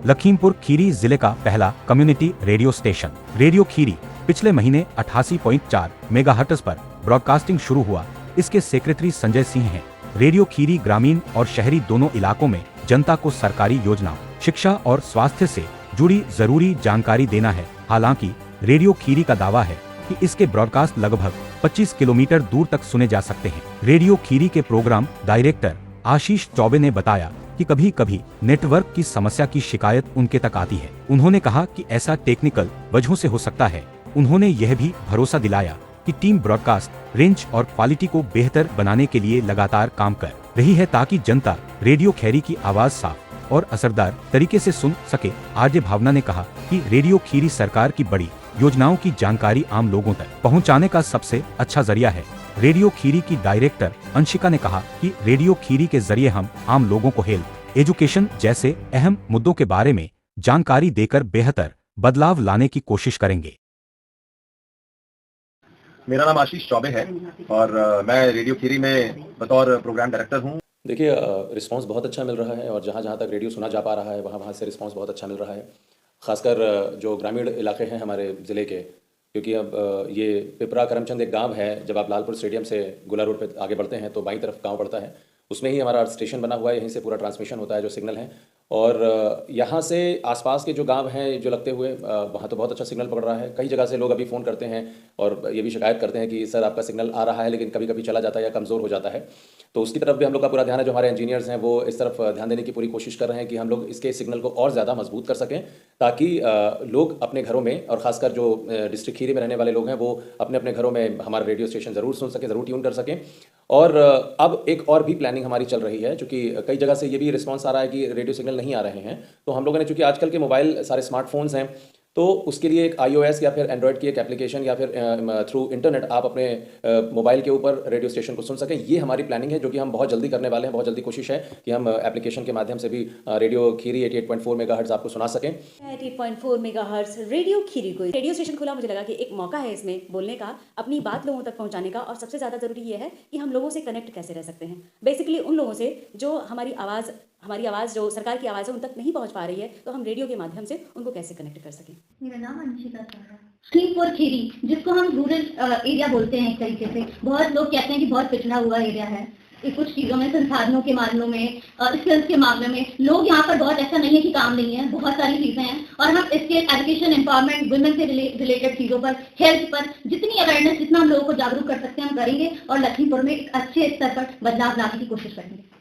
लखीमपुर खीरी जिले का पहला community radio station radio Kheri पिछले महीने 88.4 मेगाहर्ट्ज पर ब्रॉडकास्टिंग शुरू हुआ। इसके सेक्रेटरी संजय सिंह हैं। रेडियो खीरी ग्रामीण और शहरी दोनों इलाकों में जनता को सरकारी योजनाओं, शिक्षा और स्वास्थ्य से जुड़ी जरूरी जानकारी देना है। हालांकि रेडियो खीरी का दावा है कि इसके ब्रॉडकास्ट लगभग 25 किलोमीटर दूर तक सुने जा सकते हैं। रेडियो खीरी के प्रोग्राम डायरेक्टर आशीष चौबे ने बताया कि कभी कभी नेटवर्क की समस्या की शिकायत उनके तक आती है। उन्होंने कहा कि ऐसा टेक्निकल वजहों से हो सकता है। उन्होंने यह भी भरोसा दिलाया कि टीम ब्रॉडकास्ट रेंज और क्वालिटी को बेहतर बनाने के लिए लगातार काम कर रही है ताकि जनता रेडियो खीरी की आवाज साफ और असरदार तरीके से सुन सके। आरजे भावना ने कहा कि रेडियो खीरी सरकार की बड़ी योजनाओं की जानकारी आम लोगों तक पहुंचाने का सबसे अच्छा जरिया है। रेडियो खीरी की डायरेक्टर अंशिका ने कहा कि रेडियो खीरी के जरिए हम आम लोगों को हेल्थ, एजुकेशन जैसे अहम मुद्दों के बारे में जानकारी देकर बेहतर बदलाव लाने की कोशिश करेंगे। मेरा नाम आशीष चौबे है और मैं रेडियो खीरी में बतौर प्रोग्राम डायरेक्टर हूँ। देखिए, रिस्पांस बहुत अच्छा मिल रहा है और जहाँ जहाँ तक रेडियो सुना जा पा रहा है वहाँ से रिस्पांस बहुत अच्छा मिल रहा है। खासकर जो ग्रामीण इलाके हैं हमारे ज़िले के, क्योंकि अब ये पिपरा करमचंद एक गांव है। जब आप लालपुर स्टेडियम से गोला रोड पे आगे बढ़ते हैं तो बाईं तरफ गांव पड़ता है, उसमें ही हमारा स्टेशन बना हुआ है। यहीं से पूरा ट्रांसमिशन होता है जो सिग्नल है। और यहाँ से आसपास के जो गांव हैं जो लगते हुए, वहाँ तो बहुत अच्छा सिग्नल पकड़ रहा है। कई जगह से लोग अभी फ़ोन करते हैं और ये भी शिकायत करते हैं कि सर आपका सिग्नल आ रहा है लेकिन कभी कभी चला जाता है या कमज़ोर हो जाता है। तो उसकी तरफ भी हम लोग का पूरा ध्यान है। जो हमारे इंजीनियर्स हैं वो इस तरफ ध्यान देने की पूरी कोशिश कर रहे हैं कि हम लोग इसके सिग्नल को और ज़्यादा मजबूत कर सकें ताकि लोग अपने घरों में, और ख़ासकर जो डिस्ट्रिक्ट खीरी में रहने वाले लोग हैं वो अपने अपने घरों में हमारा रेडियो स्टेशन ज़रूर सुन सकें, ज़रूर ट्यून कर सकें। और अब एक और भी प्लानिंग हमारी चल रही है, क्योंकि कई जगह से ये भी रिस्पांस आ रहा है कि रेडियो सिग्नल नहीं आ रहे हैं। तो हम लोगों ने, चूँकि आजकल के मोबाइल सारे स्मार्टफोन्स हैं, तो उसके लिए एक iOS या फिर एंड्रॉयड की एक एप्लीकेशन या फिर थ्रू इंटरनेट आप अपने मोबाइल के ऊपर रेडियो स्टेशन को सुन सकें। ये हमारी प्लानिंग है जो कि हम बहुत जल्दी करने वाले हैं। बहुत जल्दी कोशिश है कि हम एप्लीकेशन के माध्यम से भी रेडियो खीरी 88.4 मेगाहर्ट्ज आपको सुना सकें। 88.4 मेगाहर्ट्ज रेडियो खीरी को रेडियो स्टेशन खुला, मुझे लगा कि एक मौका है इसमें बोलने का, अपनी बात लोगों तक पहुंचाने का। और सबसे ज़्यादा ज़रूरी ये है कि हम लोगों से कनेक्ट कैसे रह सकते हैं। बेसिकली उन लोगों से जो हमारी आवाज़ जो सरकार की आवाज़ है उन तक नहीं पहुंच पा रही है, तो हम रेडियो के माध्यम से उनको कैसे कनेक्ट कर सकें। मेरा नाम अंशिका है। लखीमपुर खीरी, जिसको हम रूरल एरिया बोलते हैं एक तरीके से, बहुत लोग कहते हैं कि बहुत पिछड़ा हुआ एरिया है कुछ चीज़ों में, संसाधनों के मामलों में, स्किल्स के मामले में। लोग यहाँ पर बहुत ऐसा नहीं है कि काम नहीं है, बहुत सारी चीज़ें हैं। और हम इसके एजुकेशन, एम्पावरमेंट, वुमेन से रिलेटेड चीज़ों पर, हेल्थ पर जितनी अवेयरनेस, जितना हम लोगों को जागरूक कर सकते हैं हम करेंगे और लखीमपुर में एक अच्छे स्तर पर बदलाव लाने की कोशिश करेंगे।